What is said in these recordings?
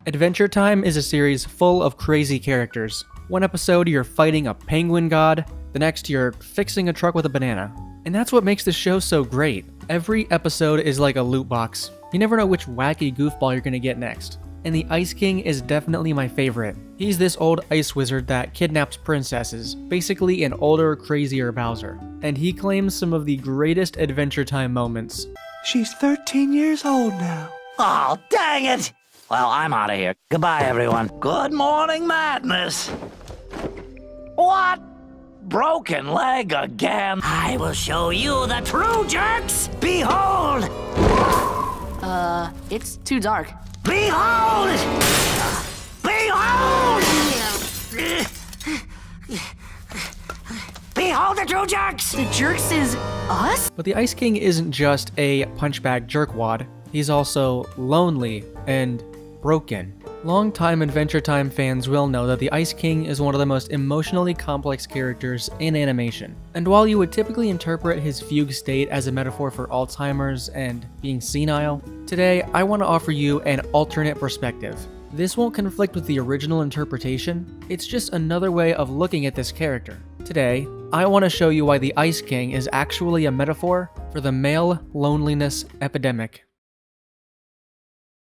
Adventure Time is a series full of crazy characters. One episode you're fighting a penguin god, the next you're fixing a truck with a banana. And that's what makes the show so great. Every episode is like a loot box. You never know which wacky goofball you're gonna get next. And the Ice King is definitely my favorite. He's this old ice wizard that kidnaps princesses, basically an older, crazier Bowser. And he claims some of the greatest Adventure Time moments. She's 13 years old now. Oh, dang it! Well, I'm out of here. Goodbye, everyone. Good morning, madness. What? Broken leg again? I will show you the true jerks. Behold! It's too dark. Behold! Behold! Behold the true jerks! The jerks is us? But the Ice King isn't just a punchbag jerkwad. He's also lonely and broken. Longtime Adventure Time fans will know that the Ice King is one of the most emotionally complex characters in animation. And while you would typically interpret his fugue state as a metaphor for Alzheimer's and being senile, today I want to offer you an alternate perspective. This won't conflict with the original interpretation, it's just another way of looking at this character. Today, I want to show you why the Ice King is actually a metaphor for the male loneliness epidemic.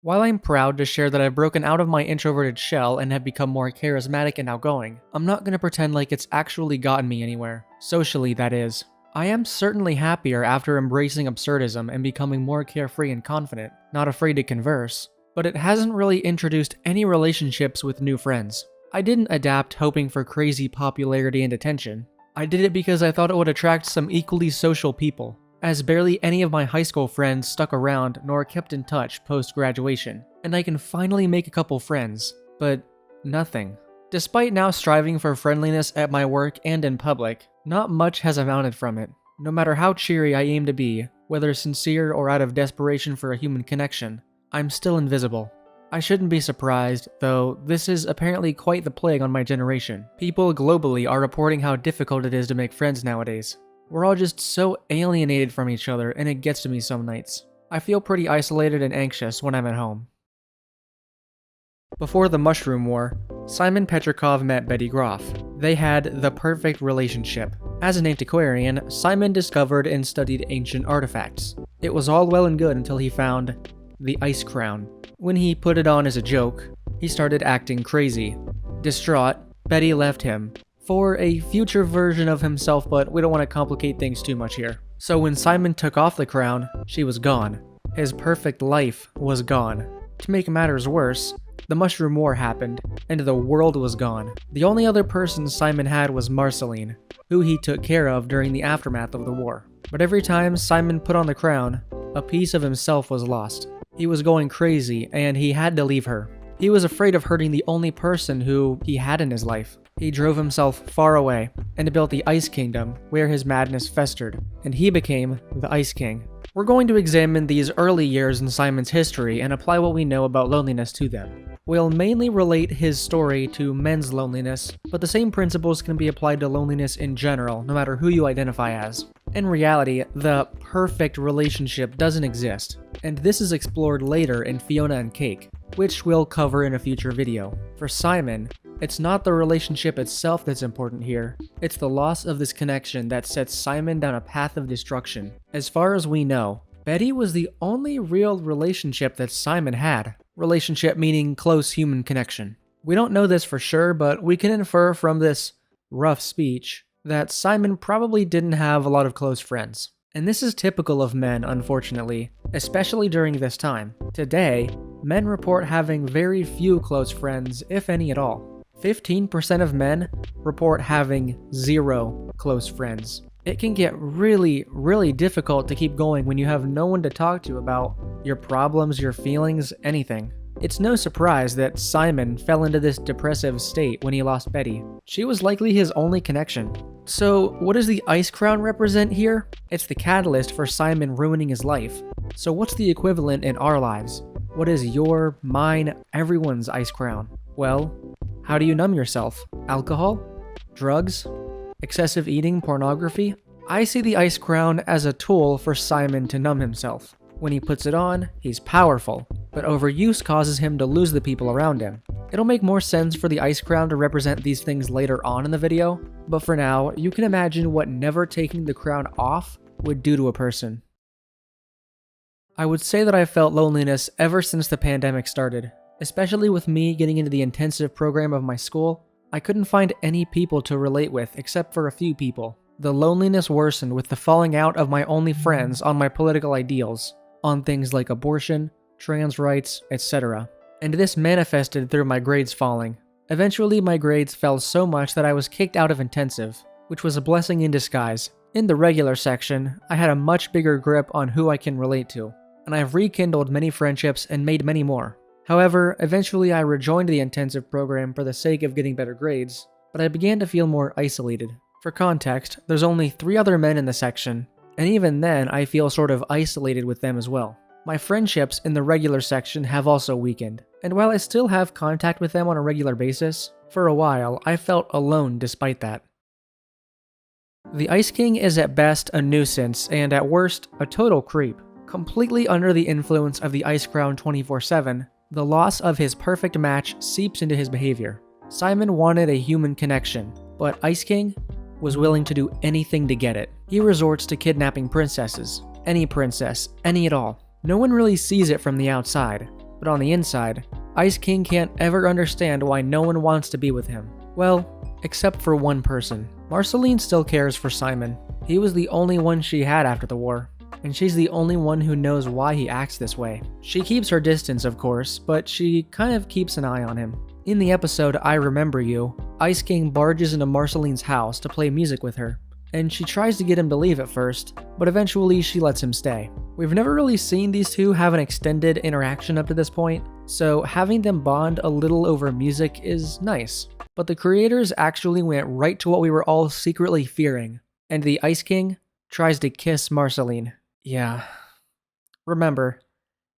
While I'm proud to share that I've broken out of my introverted shell and have become more charismatic and outgoing, I'm not going to pretend like it's actually gotten me anywhere. Socially, that is. I am certainly happier after embracing absurdism and becoming more carefree and confident, not afraid to converse, but it hasn't really introduced any relationships with new friends. I didn't adapt hoping for crazy popularity and attention. I did it because I thought it would attract some equally social people, as barely any of my high school friends stuck around nor kept in touch post-graduation, and I can finally make a couple friends, but nothing. Despite now striving for friendliness at my work and in public, not much has amounted from it. No matter how cheery I aim to be, whether sincere or out of desperation for a human connection, I'm still invisible. I shouldn't be surprised, though this is apparently quite the plague on my generation. People globally are reporting how difficult it is to make friends nowadays. We're all just so alienated from each other, and it gets to me some nights. I feel pretty isolated and anxious when I'm at home. Before the Mushroom War, Simon Petrikov met Betty Groff. They had the perfect relationship. As an antiquarian, Simon discovered and studied ancient artifacts. It was all well and good until he found the ice crown. When he put it on as a joke, he started acting crazy. Distraught, Betty left him for a future version of himself, but we don't want to complicate things too much here. So when Simon took off the crown, she was gone. His perfect life was gone. To make matters worse, the Mushroom War happened, and the world was gone. The only other person Simon had was Marceline, who he took care of during the aftermath of the war. But every time Simon put on the crown, a piece of himself was lost. He was going crazy, and he had to leave her. He was afraid of hurting the only person who he had in his life. He drove himself far away and built the Ice Kingdom, where his madness festered, and he became the Ice King. We're going to examine these early years in Simon's history and apply what we know about loneliness to them. We'll mainly relate his story to men's loneliness, but the same principles can be applied to loneliness in general, no matter who you identify as. In reality, the perfect relationship doesn't exist, and this is explored later in Fiona and Cake, which we'll cover in a future video. For Simon, it's not the relationship itself that's important here, it's the loss of this connection that sets Simon down a path of destruction. As far as we know, Betty was the only real relationship that Simon had. Relationship meaning close human connection. We don't know this for sure, but we can infer from this rough speech that Simon probably didn't have a lot of close friends. And this is typical of men, unfortunately, especially during this time. Today, men report having very few close friends, if any at all. 15% of men report having 0 close friends. It can get really, really difficult to keep going when you have no one to talk to about your problems, your feelings, anything. It's no surprise that Simon fell into this depressive state when he lost Betty. She was likely his only connection. So, what does the ice crown represent here? It's the catalyst for Simon ruining his life. So what's the equivalent in our lives? What is your, mine, everyone's ice crown? Well, how do you numb yourself? Alcohol? Drugs? Excessive eating? Pornography? I see the ice crown as a tool for Simon to numb himself. When he puts it on, he's powerful. but overuse causes him to lose the people around him. It'll make more sense for the ice crown to represent these things later on in the video, but for now, you can imagine what never taking the crown off would do to a person. I would say that I felt loneliness ever since the pandemic started, especially with me getting into the intensive program of my school. I couldn't find any people to relate with except for a few people. The loneliness worsened with the falling out of my only friends on my political ideals, on things like abortion, trans rights, etc. And this manifested through my grades falling. Eventually, my grades fell so much that I was kicked out of intensive, which was a blessing in disguise. In the regular section, I had a much bigger grip on who I can relate to, and I've rekindled many friendships and made many more. However, eventually I rejoined the intensive program for the sake of getting better grades, but I began to feel more isolated. For context, there's only 3 other men in the section, and even then I feel sort of isolated with them as well. My friendships in the regular section have also weakened, and while I still have contact with them on a regular basis, for a while I felt alone despite that. The Ice King is at best a nuisance and at worst a total creep. Completely under the influence of the Ice Crown 24/7, the loss of his perfect match seeps into his behavior. Simon wanted a human connection, but Ice King was willing to do anything to get it. He resorts to kidnapping princesses. Any princess, any at all. No one really sees it from the outside, but on the inside, Ice King can't ever understand why no one wants to be with him. Well, except for one person. Marceline still cares for Simon. He was the only one she had after the war, and she's the only one who knows why he acts this way. She keeps her distance, of course, but she kind of keeps an eye on him. In the episode I Remember You, Ice King barges into Marceline's house to play music with her, and she tries to get him to leave at first, but eventually she lets him stay. We've never really seen these two have an extended interaction up to this point, so having them bond a little over music is nice. But the creators actually went right to what we were all secretly fearing, and the Ice King tries to kiss Marceline. Yeah. Remember,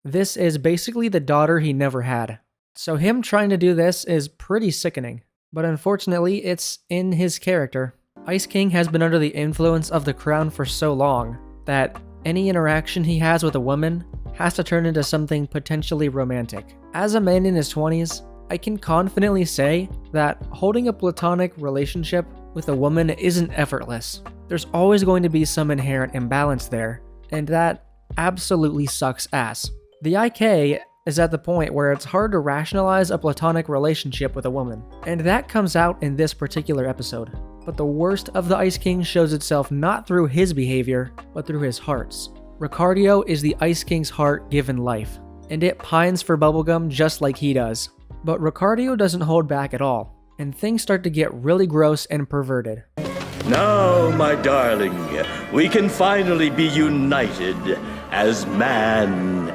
this is basically the daughter he never had. So him trying to do this is pretty sickening, but unfortunately it's in his character. Ice King has been under the influence of the crown for so long that any interaction he has with a woman has to turn into something potentially romantic. As a man in his 20s, I can confidently say that holding a platonic relationship with a woman isn't effortless. There's always going to be some inherent imbalance there, and that absolutely sucks ass. The IK is at the point where it's hard to rationalize a platonic relationship with a woman, and that comes out in this particular episode. But the worst of the Ice King shows itself not through his behavior, but through his hearts. Ricardio is the Ice King's heart given life, and it pines for bubblegum just like he does. But Ricardio doesn't hold back at all, and things start to get really gross and perverted. Now, my darling, we can finally be united as man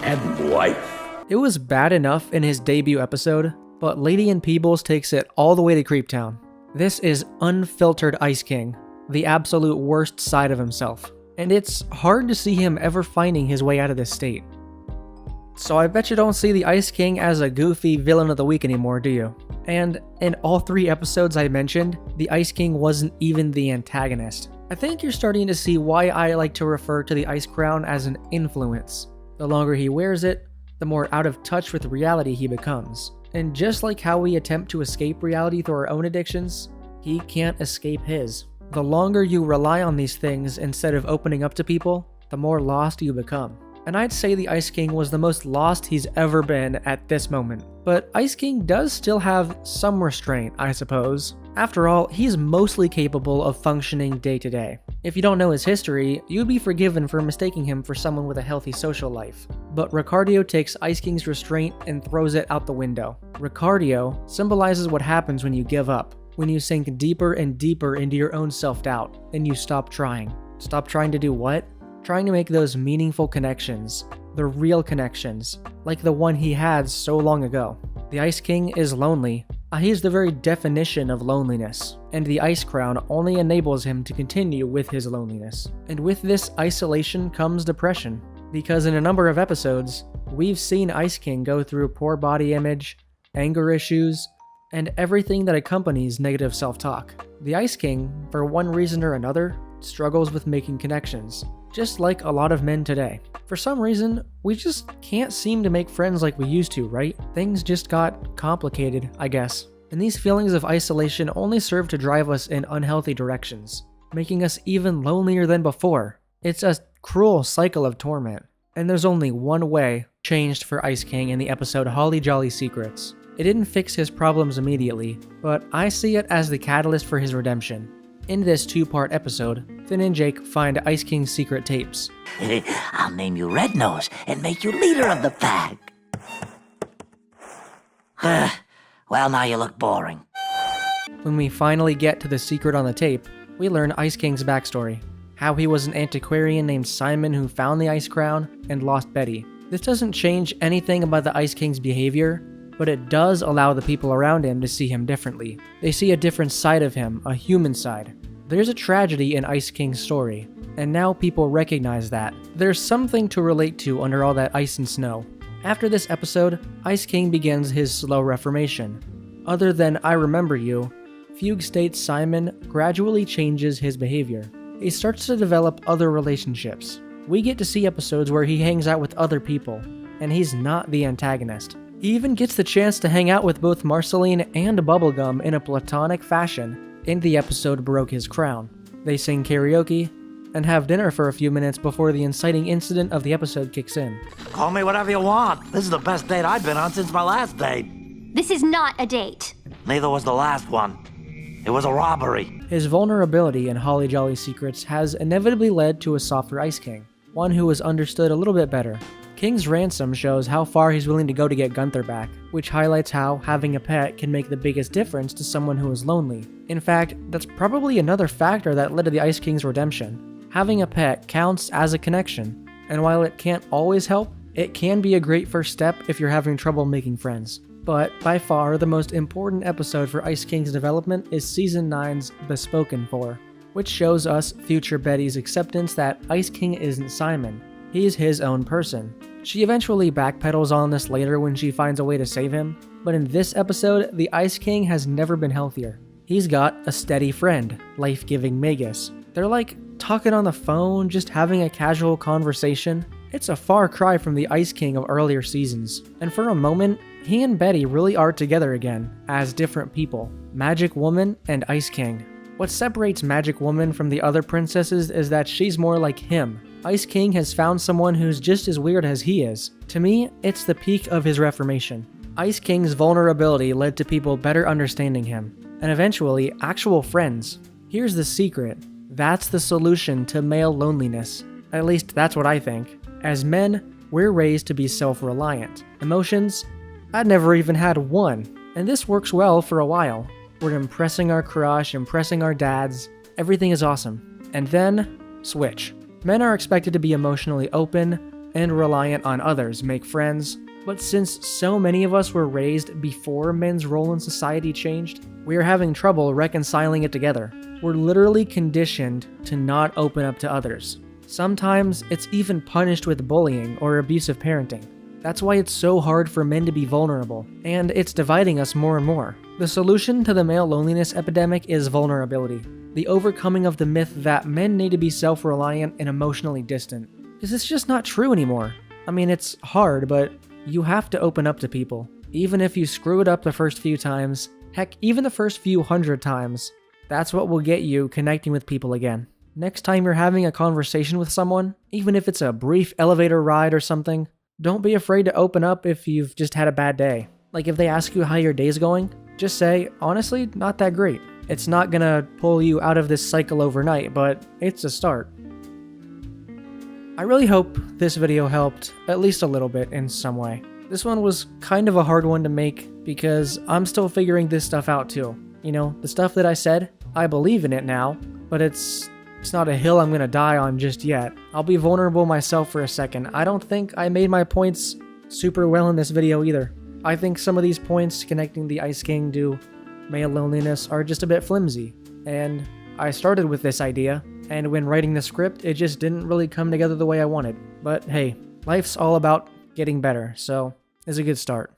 and wife. It was bad enough in his debut episode, but Lady and Peebles takes it all the way to Creeptown. This is unfiltered Ice King, the absolute worst side of himself, and it's hard to see him ever finding his way out of this state. So I bet you don't see the Ice King as a goofy villain of the week anymore, do you? And in all 3 episodes I mentioned, the Ice King wasn't even the antagonist. I think you're starting to see why I like to refer to the Ice Crown as an influence. The longer he wears it, the more out of touch with reality he becomes. And just like how we attempt to escape reality through our own addictions, he can't escape his. The longer you rely on these things instead of opening up to people, the more lost you become. And I'd say the Ice King was the most lost he's ever been at this moment. But Ice King does still have some restraint, I suppose. After all, he's mostly capable of functioning day to day. If you don't know his history, you'd be forgiven for mistaking him for someone with a healthy social life. But Ricardio takes Ice King's restraint and throws it out the window. Ricardio symbolizes what happens when you give up, when you sink deeper and deeper into your own self-doubt, and you stop trying. Stop trying to do what? Trying to make those meaningful connections, the real connections, like the one he had so long ago. The Ice King is lonely. He's the very definition of loneliness, and the Ice Crown only enables him to continue with his loneliness. And with this isolation comes depression, because in a number of episodes, we've seen Ice King go through poor body image, anger issues, and everything that accompanies negative self-talk. The Ice King, for one reason or another, struggles with making connections. just like a lot of men today. For some reason, we just can't seem to make friends like we used to, right? Things just got complicated, I guess. And these feelings of isolation only serve to drive us in unhealthy directions, making us even lonelier than before. It's a cruel cycle of torment. And there's only one way changed for Ice King in the episode Holly Jolly Secrets. It didn't fix his problems immediately, but I see it as the catalyst for his redemption. In this 2-part episode, Finn and Jake find Ice King's secret tapes. I'll name you Red Nose and make you leader of the pack. Well, now you look boring. When we finally get to the secret on the tape, we learn Ice King's backstory. How he was an antiquarian named Simon who found the Ice Crown and lost Betty. This doesn't change anything about the Ice King's behavior, but it does allow the people around him to see him differently. They see a different side of him, a human side. There's a tragedy in Ice King's story, and now people recognize that. There's something to relate to under all that ice and snow. After this episode, Ice King begins his slow reformation. Other than I Remember You, Fugue states Simon gradually changes his behavior. He starts to develop other relationships. We get to see episodes where he hangs out with other people, and he's not the antagonist. He even gets the chance to hang out with both Marceline and Bubblegum in a platonic fashion in the episode Broke His Crown. They sing karaoke and have dinner for a few minutes before the inciting incident of the episode kicks in. Call me whatever you want. This is the best date I've been on since my last date. This is not a date. Neither was the last one. It was a robbery. His vulnerability in Holly Jolly Secrets has inevitably led to a softer Ice King, one who is understood a little bit better. King's ransom shows how far he's willing to go to get Gunther back, which highlights how having a pet can make the biggest difference to someone who is lonely. In fact, that's probably another factor that led to the Ice King's redemption. Having a pet counts as a connection, and while it can't always help, it can be a great first step if you're having trouble making friends. But by far, the most important episode for Ice King's development is Season 9's Bespoken For, which shows us future Betty's acceptance that Ice King isn't Simon. He's his own person. She eventually backpedals on this later when she finds a way to save him, but in this episode, the Ice King has never been healthier. He's got a steady friend, life-giving Magus. They're like talking on the phone, just having a casual conversation. It's a far cry from the Ice King of earlier seasons, and for a moment, he and Betty really are together again, as different people. Magic Woman and Ice King. What separates Magic Woman from the other princesses is that she's more like him. Ice King has found someone who's just as weird as he is. To me, it's the peak of his reformation. Ice King's vulnerability led to people better understanding him, and eventually, actual friends. Here's the secret. That's the solution to male loneliness. At least that's what I think. As men, we're raised to be self-reliant. Emotions? I'd never even had one, and this works well for a while. We're impressing our crush, impressing our dads, everything is awesome. And then, switch. Men are expected to be emotionally open and reliant on others, make friends, but since so many of us were raised before men's role in society changed, we are having trouble reconciling it together. We're literally conditioned to not open up to others. Sometimes it's even punished with bullying or abusive parenting. That's why it's so hard for men to be vulnerable, and it's dividing us more and more. The solution to the male loneliness epidemic is vulnerability. The overcoming of the myth that men need to be self-reliant and emotionally distant. Because it's just not true anymore. I mean, it's hard, but you have to open up to people. Even if you screw it up the first few times, heck, even the first few 100 times, that's what will get you connecting with people again. Next time you're having a conversation with someone, even if it's a brief elevator ride or something, don't be afraid to open up if you've just had a bad day. Like if they ask you how your day's going, just say, honestly, not that great. It's not gonna pull you out of this cycle overnight, but it's a start. I really hope this video helped at least a little bit in some way. This one was kind of a hard one to make because I'm still figuring this stuff out too. You know, the stuff that I said, I believe in it now, but it's not a hill I'm gonna die on just yet. I'll be vulnerable myself for a second. I don't think I made my points super well in this video either. I think some of these points connecting the Ice King to male loneliness are just a bit flimsy. And I started with this idea, and when writing the script, it just didn't really come together the way I wanted. But hey, life's all about getting better, so it's a good start.